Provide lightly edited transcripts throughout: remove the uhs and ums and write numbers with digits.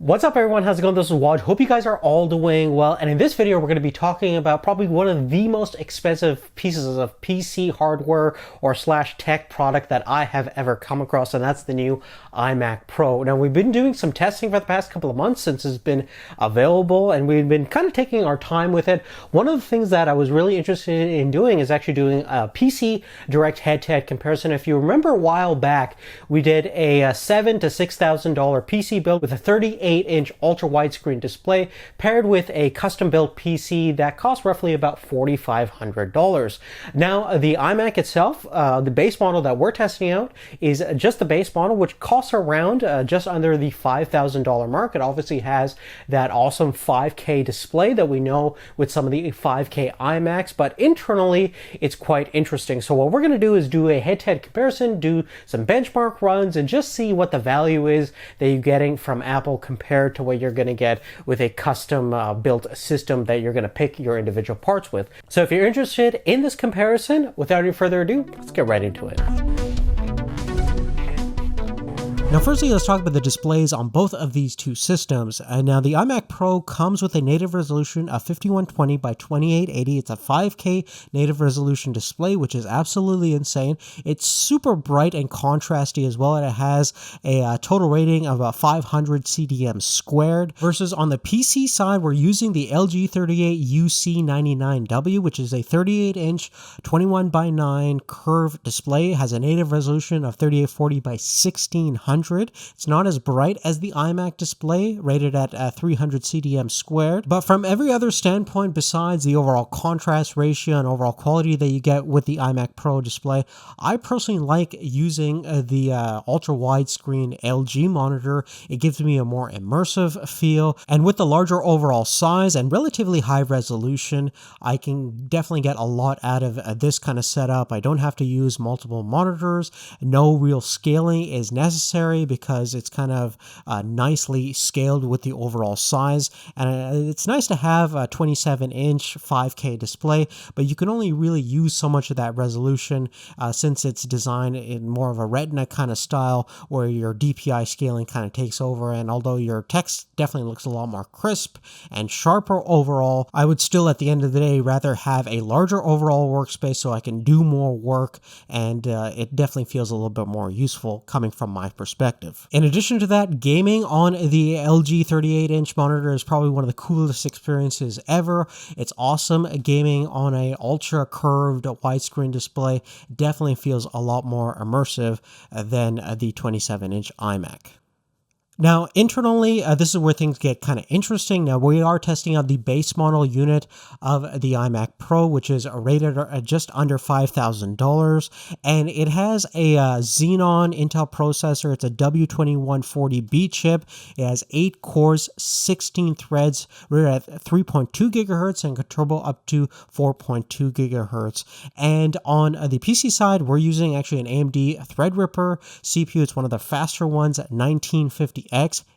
What's up everyone, how's it going? This is Waj. Hope you guys are all doing well, and in this video we're going to be talking about probably one of the most expensive pieces of PC hardware or slash tech product that I have ever come across, and that's the new iMac Pro. Now we've been doing some testing for the past couple of months since it's been available, and we've been kind of taking our time with it. One of the things that I was really interested in doing is actually doing a PC direct head-to-head comparison. If you remember a while back, we did a $7,000 to $6,000 PC build with a 38-inch ultra widescreen display paired with a custom built PC that cost roughly about $4,500. Now the iMac itself, the base model that we're testing out is just the base model, which costs around just under the $5,000 mark. It obviously has that awesome 5K display that we know with some of the 5K iMacs, but internally it's quite interesting. So what we're going to do is do a head-to-head comparison, do some benchmark runs, and just see what the value is that you're getting from Apple compared to what you're going to get with a custom built system that you're going to pick your individual parts with. So if you're interested in this comparison, without any further ado, let's get right into it. Now firstly, let's talk about the displays on both of these two systems. Now the iMac Pro comes with a native resolution of 5120 by 2880. It's a 5K native resolution display, which is absolutely insane. It's super bright and contrasty as well, and it has a total rating of 500 CDM squared. Versus on the PC side, we're using the LG 38 UC99W, which is a 38-inch 21 by 9 curved display. It has a native resolution of 3840 by 1600. It's not as bright as the iMac display, rated at 300 CDM squared, but from every other standpoint besides the overall contrast ratio and overall quality that you get with the iMac Pro display, I personally like using the ultra widescreen LG monitor. It gives me a more immersive feel, and with the larger overall size and relatively high resolution, I can definitely get a lot out of this kind of setup. I don't have to use multiple monitors. No real scaling is necessary because it's kind of nicely scaled with the overall size, and it's nice to have a 27-inch 5K display, but you can only really use so much of that resolution since it's designed in more of a retina kind of style where your DPI scaling kind of takes over. And although your text definitely looks a lot more crisp and sharper overall, I would still at the end of the day rather have a larger overall workspace so I can do more work, and it definitely feels a little bit more useful coming from my perspective. In addition to that, gaming on the LG 38-inch monitor is probably one of the coolest experiences ever. It's awesome. Gaming on a ultra curved widescreen display definitely feels a lot more immersive than the 27-inch iMac. Now, internally, this is where things get kind of interesting. Now, we are testing out the base model unit of the iMac Pro, which is rated at just under $5,000, and it has a Xenon Intel processor. It's a W2140B chip. It has 8 cores, 16 threads, rated at 3.2 gigahertz and can turbo up to 4.2 gigahertz. And on the PC side, we're using actually an AMD Threadripper CPU. It's one of the faster ones at 1950X.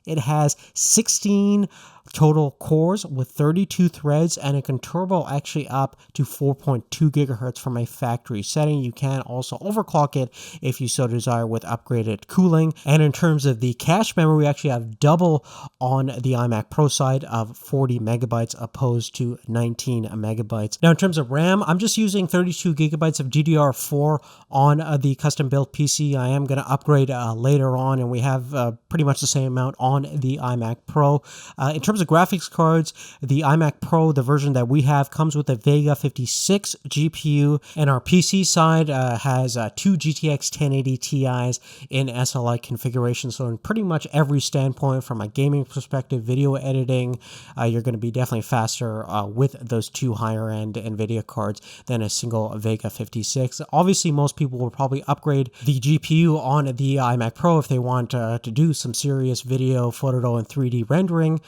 It has 16 total cores with 32 threads, and it can turbo actually up to 4.2 gigahertz from a factory setting. You can also overclock it if you so desire with upgraded cooling. And in terms of the cache memory, we actually have double on the iMac Pro side of 40 megabytes opposed to 19 megabytes. Now in terms of RAM, I'm just using 32 gigabytes of DDR4 on the custom built PC. I am going to upgrade later on, and we have pretty much the same amount on the iMac Pro. In terms of graphics cards, the iMac Pro, the version that we have, comes with a Vega 56 GPU, and our PC side has 2 GTX 1080 Ti's in SLI configuration. So in pretty much every standpoint, from a gaming perspective, video editing, you're going to be definitely faster with those two higher end NVIDIA cards than a single Vega 56. Obviously, most people will probably upgrade the GPU on the iMac Pro if they want to do some serious video, photo, and 3D rendering.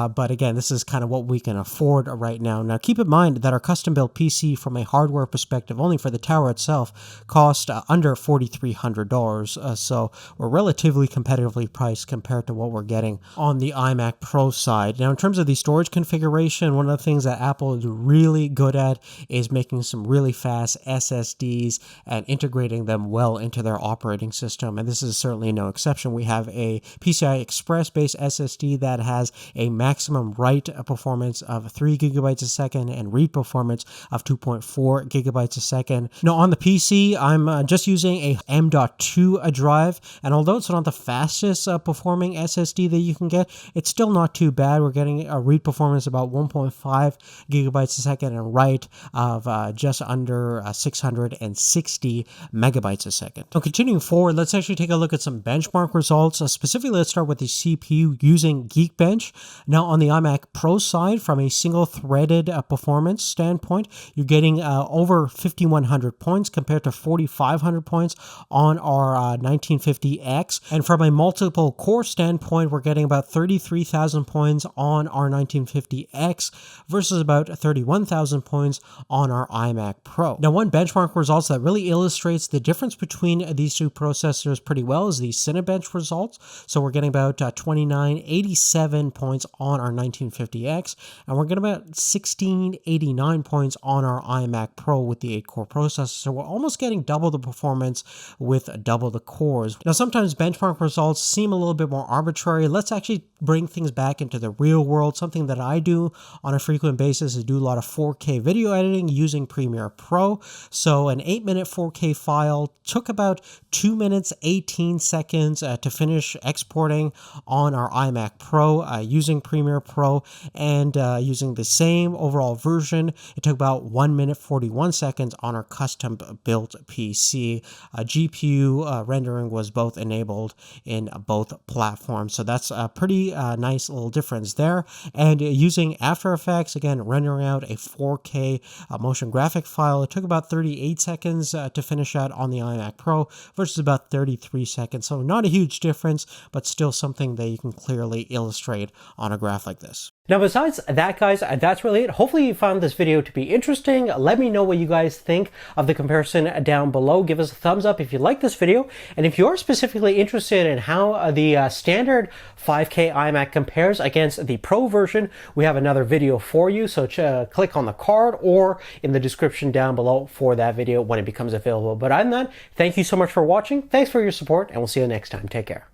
but again, this is kind of what we can afford right now. Now, keep in mind that our custom-built PC, from a hardware perspective, only for the tower itself, cost under $4,300. So we're relatively competitively priced compared to what we're getting on the iMac Pro side. Now, in terms of the storage configuration, one of the things that Apple is really good at is making some really fast SSDs and integrating them well into their operating system. And this is certainly no exception. We have a PCI Express based SSD that has a maximum write performance of 3 gigabytes a second and read performance of 2.4 gigabytes a second. Now, on the PC, I'm just using a M.2 drive, and although it's not the fastest performing SSD that you can get, it's still not too bad. We're getting a read performance about 1.5 gigabytes a second and write of just under 660 megabytes a second. So continuing forward, let's actually take a look at some benchmark results. Specifically, let's start with the CPU using Geekbench. Now, on the iMac Pro side, from a single-threaded performance standpoint, you're getting over 5,100 points compared to 4,500 points on our 1950X. And from a multiple core standpoint, we're getting about 33,000 points on our 1950X versus about 31,000 points on our iMac Pro. Now, one benchmark results that really illustrates the difference between these two processors pretty well is the Cinebench results. So we're getting about 2,987 points on our 1950X, and we're getting about 1,689 points on our iMac Pro with the 8-core processor. So we're almost getting double the performance with double the cores. Now, sometimes benchmark results seem a little bit more arbitrary. Let's actually bring things back into the real world. Something that I do on a frequent basis is do a lot of 4K video editing using Premiere Pro. So an 8-minute 4K file took about 2 minutes 18 seconds to finish exporting on our iMac Pro using Premiere Pro, and using the same overall version, it took about 1 minute 41 seconds on our custom built PC. GPU rendering was both enabled in both platforms, so that's a pretty nice little difference there. And using After Effects, again, rendering out a 4K motion graphic file, it took about 38 seconds to finish out on the iMac Pro versus about 33 seconds. So not a huge difference, but still something that you can clearly illustrate on a graph like this. Now, besides that, guys, that's really it. Hopefully you found this video to be interesting. Let me know what you guys think of the comparison down below. Give us a thumbs up if you like this video. And if you're specifically interested in how the standard 5K iMac compares against the Pro version, we have another video for you. So click on the card or in the description down below for that video when it becomes available. But other than that, thank you so much for watching. Thanks for your support, and we'll see you next time. Take care.